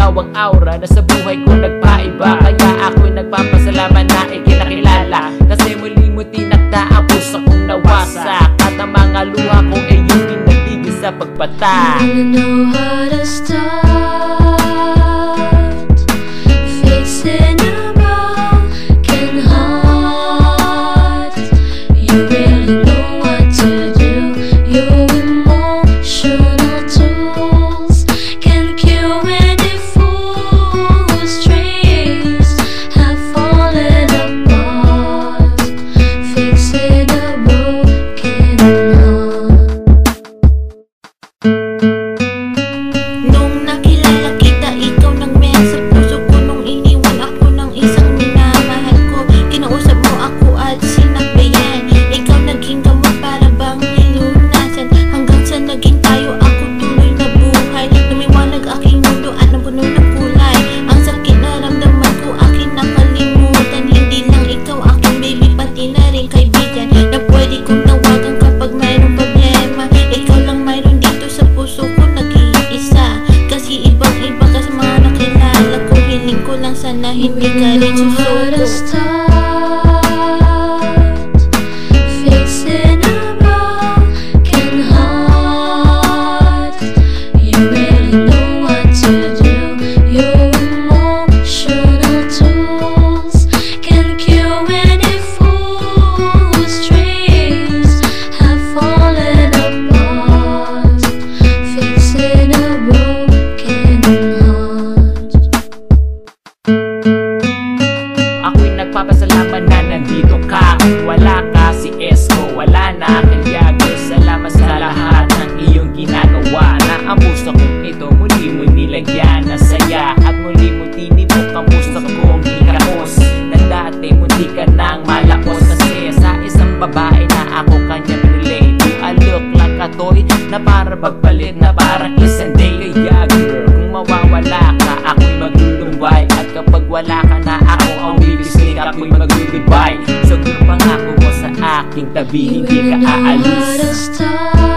ikaw ang aura na sa buhay ko nagpaiba. Kaya ako'y nagpapasalamat na ikinakilala, kasi muli mo tinakda ang puso kong nawasak, at ang mga luha kong iyong pinagtigil sa pagbata. You really know how to start fixing a broken heart. You really know what to do. Your emotional tools can cure any fool whose dreams have fallen apart. Fixing a broken heart. Nung nakilala kita, ikaw nang meron sa puso ko. Nung iniwan ako ng isang minamahal ko, kinausap mo ako at sinabayan. Ikaw naging gamot para bang nilunasan, hanggang sa naging tayo ako tuloy na buhay. Lumiwanag aking mundo at napuno ng kulay. Ang sakit na ramdaman ko aking nakalimutan. Hindi lang ikaw aking baby, pati na rin kaibigan na pwede kong tawagan kapag mayroong problema. Ikaw lang mayroon dito sa puso ko, nag-iisa. Kasi ibang-iba ka sa mga nakilala ko. Hiling ko lang sana hindi ka rin susuko. Fixing a broken heart. You really know what to do. Your emotional tools can cure any fool whose dreams have fallen apart. Fixing a broken heart. Ako'y nagpapasalamat na nandito ka. Wala ka, si Esko, wala na. Kaya girl, salamat sa lahat ng iyong ginagawa, na ang puso kong ito muli mo nilagyan ng saya, at muli mo tinibok ang puso kong ikakos, na dati munti ka nang malakos. Kasi sa isang babae na ako kanya pinili, do I look like a toy na para pagpalit na parang isang day. Kaya girl, kung mawawala ka, ako'y maglulumbay, at kapag wala ka na, ako ang bibisnik, ako'y mag-goodbye. So girl, pangako mo sa aking tabi, hindi ka How to aalis. start